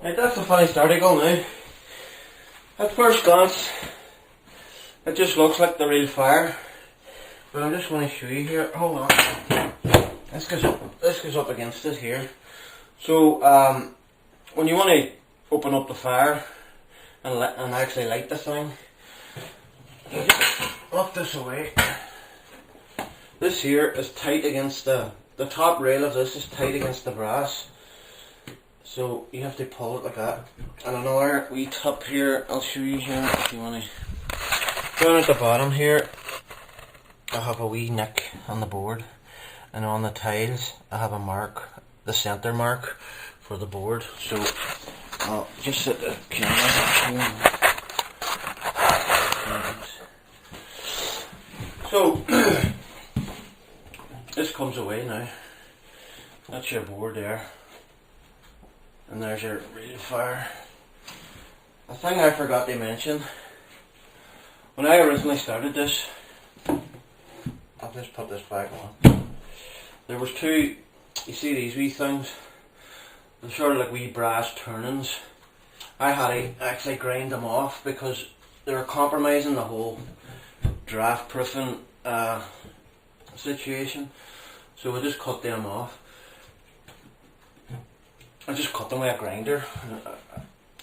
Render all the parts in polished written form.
Right, that's the finished article now. At first glance, it just looks like the real fire. But I'm just going to show you here. Hold on. This goes up against it here. So when you want to open up the fire and actually light the thing, you just lock this away. This here is tight against the top rail of this is tight against the brass. So you have to pull it like that. And another wee top here, I'll show you here if you want to. Down at the bottom here, I have a wee nick on the board, and on the tiles I have a mark, the centre mark for the board. So I'll just set the camera here. So this comes away now. That's your board there. And there's your real fire. A thing I forgot to mention, when I originally started this, I'll just put this back on. There was two, you see these wee things? They're sort of like wee brass turnings. I had to actually grind them off because they were compromising the whole draft proofing situation. So I just cut them off. I just cut them with a grinder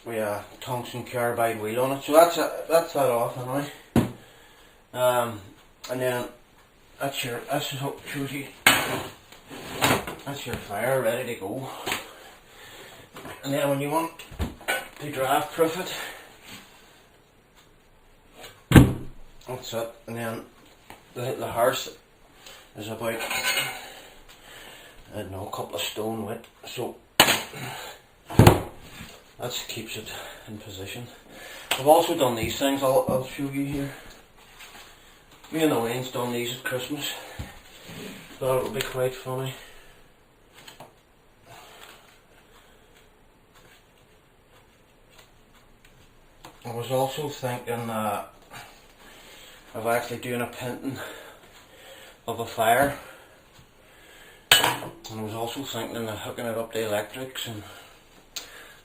with a tungsten carbide wheel on it. So that's that off anyway. And then that's your fire ready to go. And then when you want to draft proof it, that's it. And then the hearth is about, I don't know, a couple of stone width. So that keeps it in position. I've also done these things, I'll show you here. Me and the Wayne's done these at Christmas. Thought it would be quite funny. I was also thinking of actually doing a painting of a fire. And I was also thinking of hooking it up to electrics,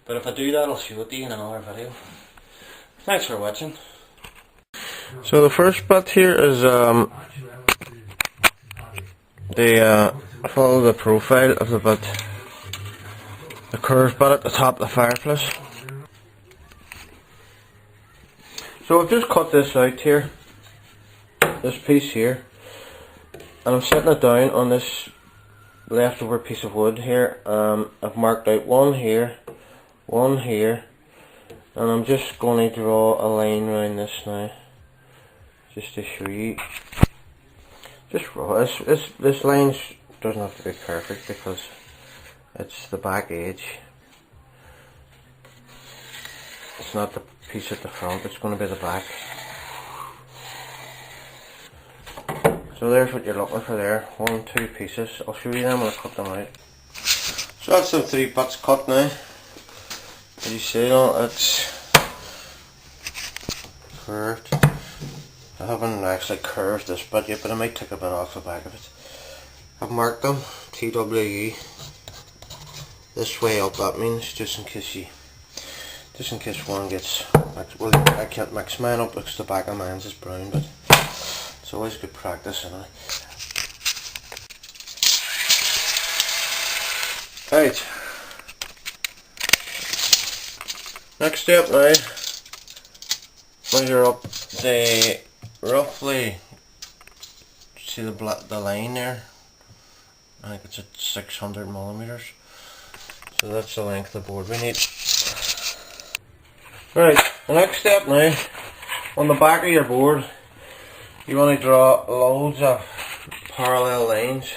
but if I do that I'll show it to you in another video. Thanks for watching. So the first bit here is follow the profile of the bit, the curved bit at the top of the fireplace. So I've just cut this out here, this piece here, and I'm setting it down on this leftover piece of wood here. I've marked out one here, and I'm just going to draw a line around this now, just to show you. Just raw. This line doesn't have to be perfect because it's the back edge. It's not the piece at the front, it's going to be the back. So there's what you're looking for there, 1, 2 pieces. I'll show you them when I cut them out. So that's the 3 bits cut now. As you see, it's curved. I haven't actually curved this bit yet, but I might take a bit off the back of it. I've marked them, TWE. This way up, that means, just in case one gets, well, I can't mix mine up because the back of mine is brown, but it's always good practice, isn't it? Right. Next step now, measure up the roughly, see the line there. I think it's at 600 millimeters. So that's the length of the board we need. Right, the next step now, on the back of your board, you want to draw loads of parallel lines.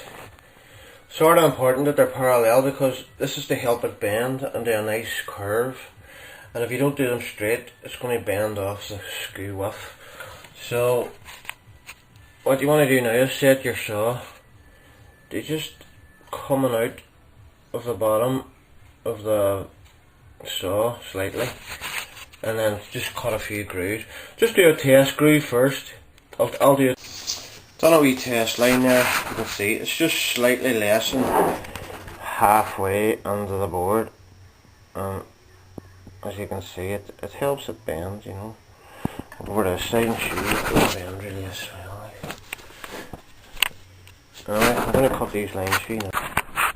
Sort of important that they're parallel because this is to help it bend into a nice curve. And if you don't do them straight, it's going to bend off the skew width. So what you want to do now is set your saw to just coming out of the bottom of the saw slightly, and then just cut a few grooves. Just do a test groove first. I'll do it. Done a wee test line there. You can see it's just slightly less than halfway under the board. as you can see, it helps it bend, you know. Over this side and show you it will bend really as well. Alright, I'm going to cut these lines for you now.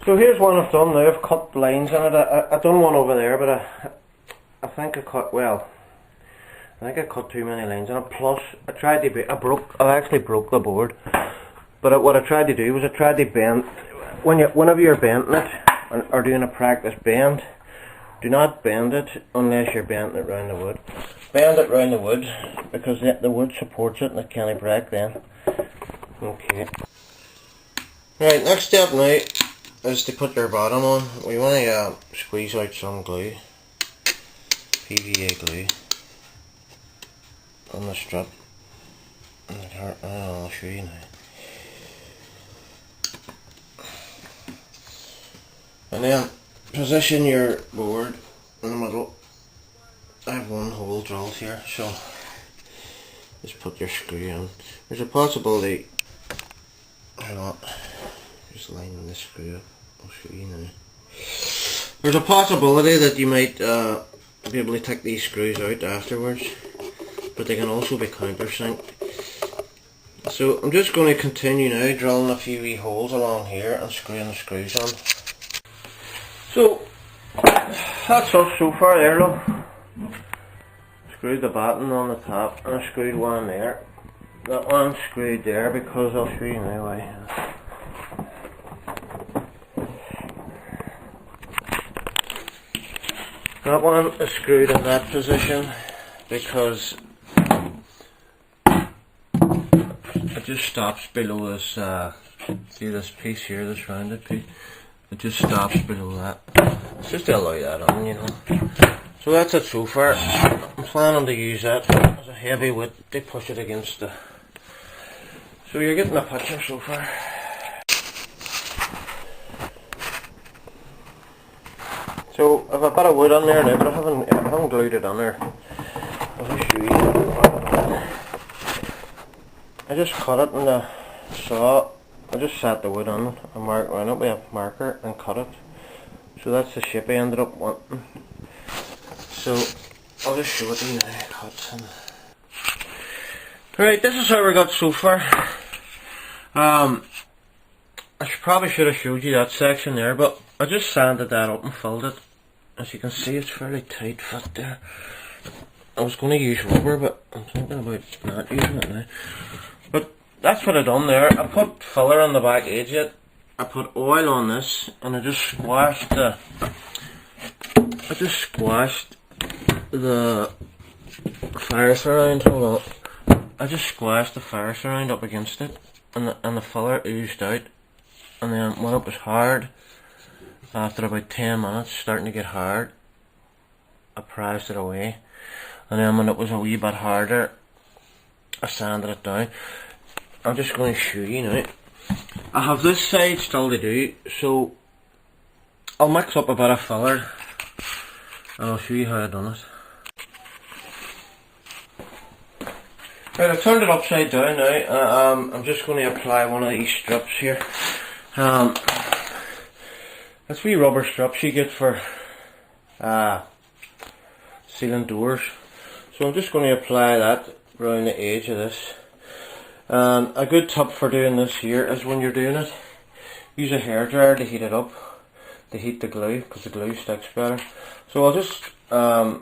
So here's one I've done now. I've cut lines on it. I done one over there, but I think I cut, well, I think I cut too many lines on it. Plus, I actually broke the board. But what I tried to do was I tried to bend, whenever you're bending it, or doing a practice bend, do not bend it unless you're bending it round the wood. Bend it round the wood, because the wood supports it and it can't break then. Okay. Right, next step now is to put your bottom on. We want to squeeze out some glue, PVA glue, on the strip. I'll show you now. And then position your board in the middle. I have one hole drilled here, so just put your screw in. There's a possibility, hang on, just lining this screw up. I'll show you now. There's a possibility that you might be able to take these screws out afterwards, but they can also be countersink. So I'm just going to continue now, drilling a few wee holes along here and screwing the screws on. So that's us so far there, look. Screwed the bottom on the top and I screwed one there. That one's screwed there because I'll show you now why. That one is screwed in that position because it just stops below this, see this piece here, this rounded piece. It just stops below that. It's just to allow that on, you know. So that's it so far. I'm planning to use that as a heavy weight to push it against the... So you're getting a picture so far. So I've a bit of wood on there now, but I haven't glued it on there. I'll just show you. I just cut it in the saw. I just sat the wood on it and marked around it with a marker and cut it. So that's the shape I ended up wanting. So I'll just show it to you now. Cut. Right, this is how we got so far. I probably should have showed you that section there, but I just sanded that up and filled it. As you can see, it's fairly tight fit there. I was going to use rubber, but I'm thinking about not using it now. But that's what I done there. I put filler on the back edge of it. I put oil on this, and I just squashed the fire surround. Hold on. I just squashed the fire surround up against it, and the filler oozed out. And then when it was hard, after about 10 minutes, starting to get hard, I prised it away. And then when it was a wee bit harder, I sanded it down. I'm just going to show you now. I have this side still to do, so I'll mix up a bit of filler and I'll show you how I done it. Right, I've turned it upside down now. I'm just going to apply one of these strips here. That's wee rubber strips you get for sealing doors. So I'm just going to apply that around the edge of this. A good tip for doing this here is when you're doing it, use a hairdryer to heat it up, to heat the glue, because the glue sticks better. So I'll just, right,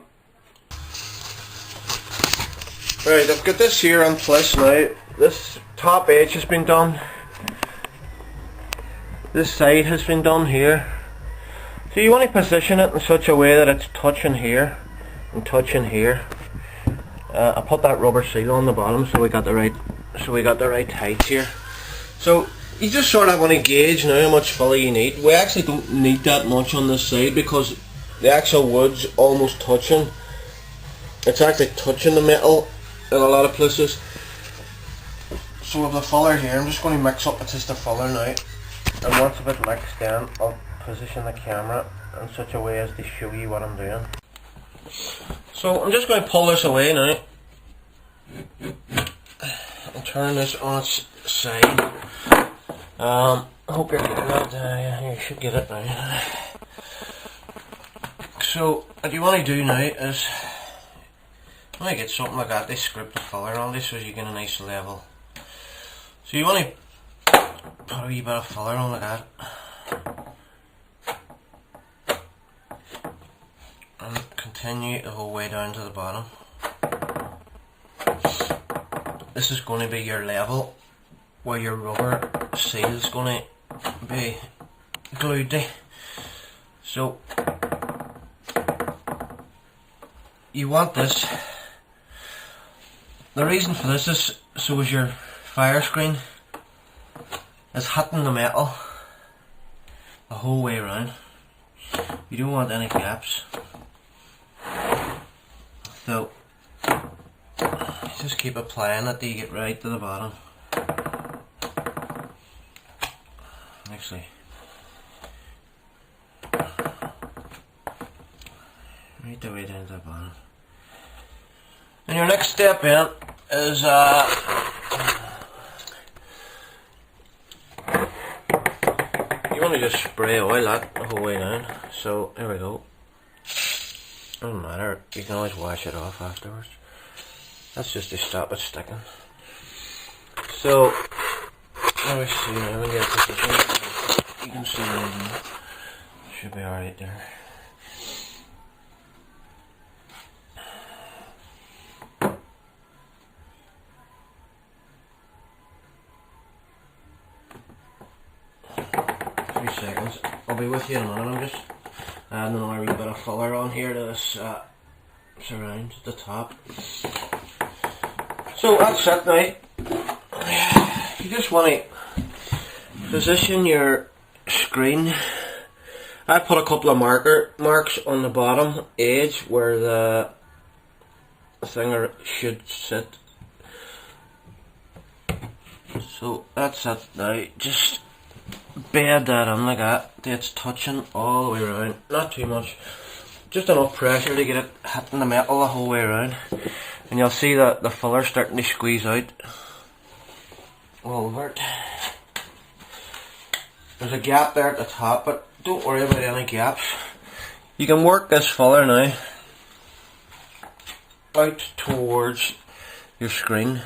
I've got this here in place now. This top edge has been done. This side has been done here. So you want to position it in such a way that it's touching here and touching here. I put that rubber seal on the bottom so we got the right height here. So you just sort of want to gauge now how much filler you need. We actually don't need that much on this side because the actual wood's almost touching. It's actually touching the metal in a lot of places. So with the filler here, I'm just going to mix up just the filler now. And once a bit mixed in, I'll position the camera in such a way as to show you what I'm doing. So I'm just going to pull this away now and turn this on its side. I hope you're getting that. Yeah, you should get it now. So what you want to do now is, when I get something like that, they script the filler on this so you get a nice level. So you want to put a wee bit of filler on like that, and continue the whole way down to the bottom. This is going to be your level where your rubber seal is going to be glued to. So you want this. The reason for this is so as your fire screen is hitting the metal the whole way around. You don't want any gaps. So just keep applying it till you get right to the bottom. Actually, right the way down to the bottom. And your next step in is you want to just spray oil that the whole way down. So here we go. Doesn't matter, you can always wash it off afterwards. That's just to stop it sticking. So let me see now, when you get a position, you can see that should be alright there. Seconds. I'll be with you in a minute. I'm just adding another wee bit of filler on here to this surround at the top. So that's it now. You just want to position your screen. I put a couple of marks on the bottom edge where the thing should sit. So that's it now. Just bed that in like that, it's touching all the way around, not too much, just enough pressure to get it hitting the metal the whole way around, and you'll see that the filler starting to squeeze out all over it. There's a gap there at the top, but don't worry about any gaps. You can work this filler now out towards your screen.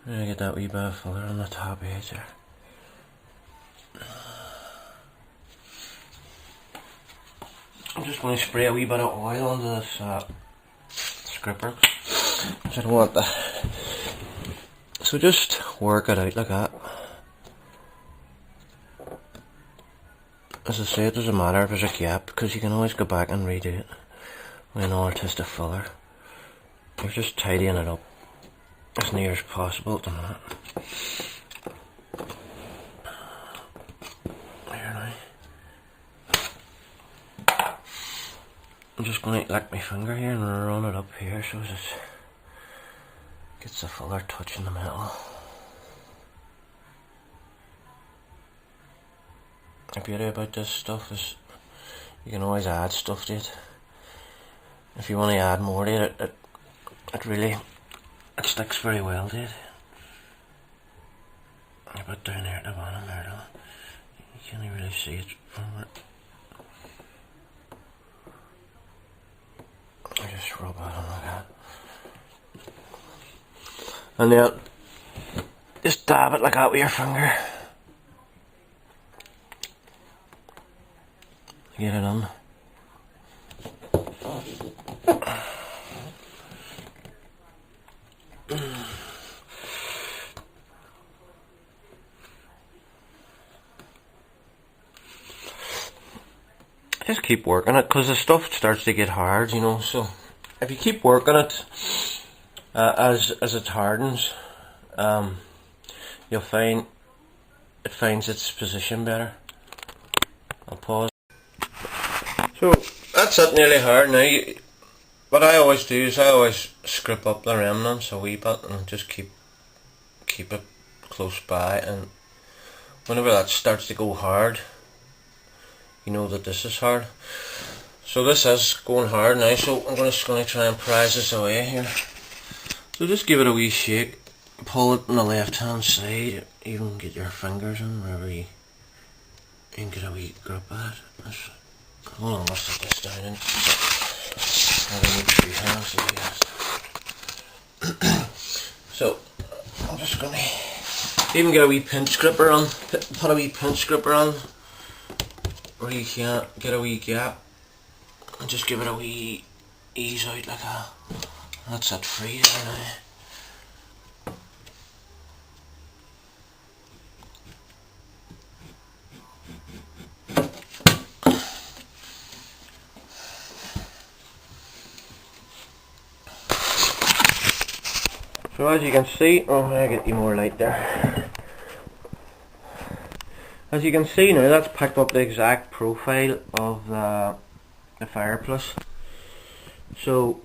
I'm gonna get that wee bit of filler on the top edge there. I'm just going to spray a wee bit of oil onto this scripper. I don't want that. So just work it out like that. As I say, it doesn't matter if there's a gap, because you can always go back and redo it with an artistic filler. You're just tidying it up as near as possible at the minute. I'm just going to lick my finger here and run it up here so it gets the filler touching the metal. The beauty about this stuff is you can always add stuff to it. If you want to add more to it, it sticks very well to it. But down there at the bottom there though, you can't really see it from it. I just rub it on like that. And then just dab it like that with your finger. Get it on. Just keep working it, because the stuff starts to get hard, you know, so if you keep working it as it hardens, you'll find it finds its position better. I'll pause. So that's it nearly hard now. What I always do is I always script up the remnants a wee bit and just keep it close by, and whenever that starts to go hard, you know that this is hard. So this is going hard now, so I'm just going to try and prise this away here. So just give it a wee shake, pull it on the left hand side, even get your fingers in wherever you can get a wee grip at it. Hold on, let's set this down in. I don't need 2 hands to do this. So, I'm just going to even get a wee pinch gripper on, put a wee pinch gripper on, where you can't get a wee gap, and just give it a wee ease out like that. That's it free there now. So as you can see, oh, I get you more light there. As you can see now, that's picked up the exact profile of the fireplace. So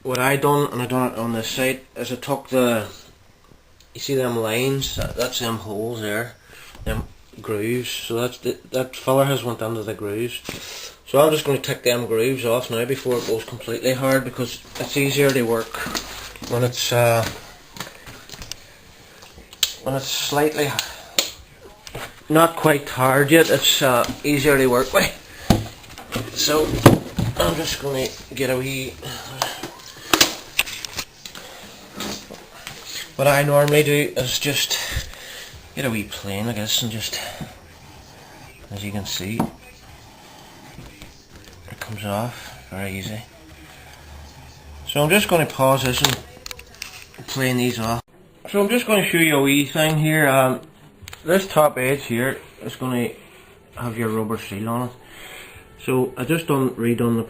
what I done, and I done it on this side, is I took the, you see them lines, that's them holes there, them grooves. So that's that filler has went into the grooves. So I'm just going to take them grooves off now before it goes completely hard, because it's easier to work when it's slightly not quite hard yet. It's easier to work with. So I'm just going to get a wee. What I normally do is just get a wee plane, I guess, and just, as you can see, it comes off very easy. So I'm just going to pause this and plane these off. So I'm just going to show you a wee thing here. This top edge here is going to have your rubber seal on it. So I just redone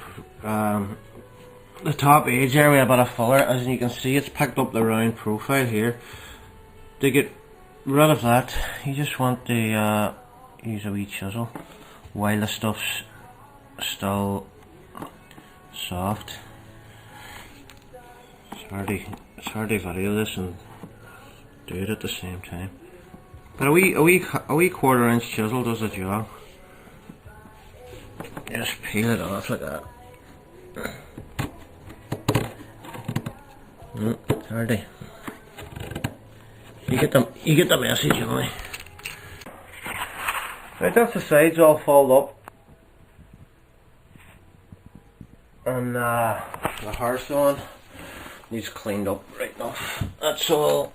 the top edge there with a bit of filler. As you can see, it's picked up the round profile here. To get rid of that, you just want to use a wee chisel while the stuff's still soft. It's hard to video this and do it at the same time. But a wee 1/4 inch chisel does the job. Just peel it off like that. It's hard to. You get the message anyway. Right, that's the sides all fold up, and the hearthstone needs cleaned up right enough. That's all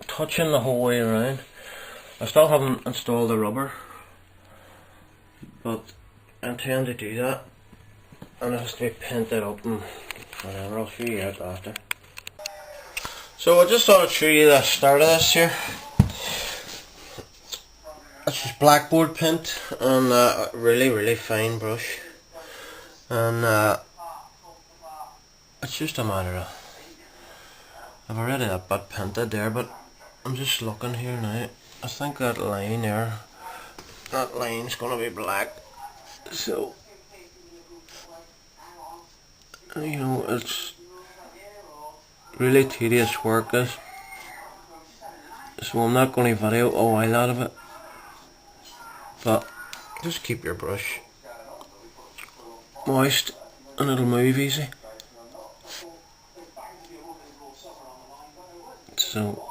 touching the whole way around. I still haven't installed the rubber, but I intend to do that, and it has to be painted up and whatever. I'll show you that after. So I just thought I'd show you the start of this here. It's just blackboard paint and a really fine brush, and it's just a matter of, I've already that bit painted there, but I'm just looking here now. I think that line there, that line's gonna be black. So, you know, it's really tedious work this. So I'm not going to video a while out of it. But just keep your brush moist and it'll move easy. So,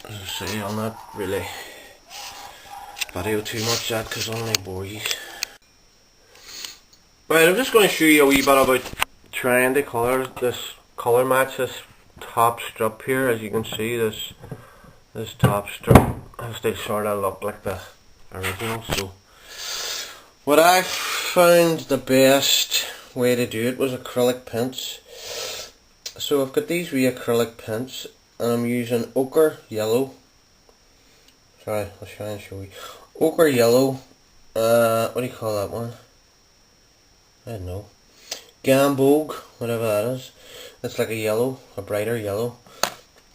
as I say, I'll not really video too much that because I'll only bore you. Right, I'm just going to show you a wee bit about trying to colour match this top strip here. As you can see, this top strip has to sort of look like the original. So what I found the best way to do it was acrylic paints. So I've got these wee acrylic paints and I'm using ochre yellow. Sorry, I'll try and show you. Ochre yellow, what do you call that one? I don't know. Gamboge, whatever that is. It's like a yellow, a brighter yellow,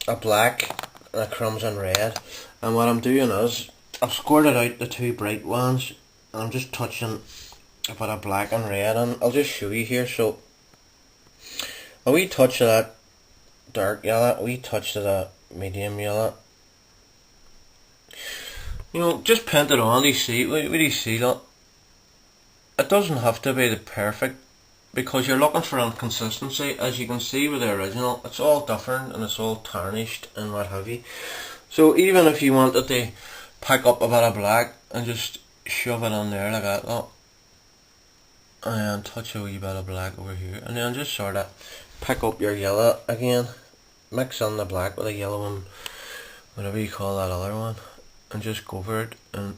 a black, and a crimson red. And what I'm doing is, I've squirted out the two bright ones, and I'm just touching a bit of black and red, and I'll just show you here. So, a wee touch of that dark yellow, a wee touch of that medium yellow. You know, just paint it on, do you see? What do you see that? It doesn't have to be the perfect, because you're looking for inconsistency. As you can see with the original, it's all different and it's all tarnished and what have you. So even if you wanted to pick up a bit of black and just shove it on there like that, look. And touch a wee bit of black over here, and then just sort of pick up your yellow again, mix in the black with the yellow and whatever you call that other one, and just go for it and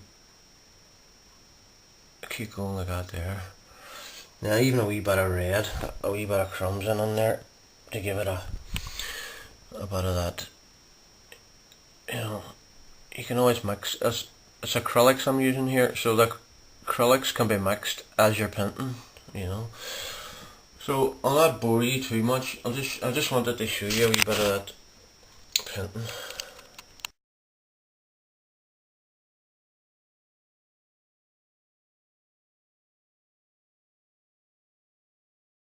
keep going like that there. Now even a wee bit of red, a wee bit of crumbs in there to give it a bit of that, you know. You can always mix, it's acrylics I'm using here, so the acrylics can be mixed as you're painting, you know. So I'll not bore you too much. I just wanted to show you a wee bit of that painting.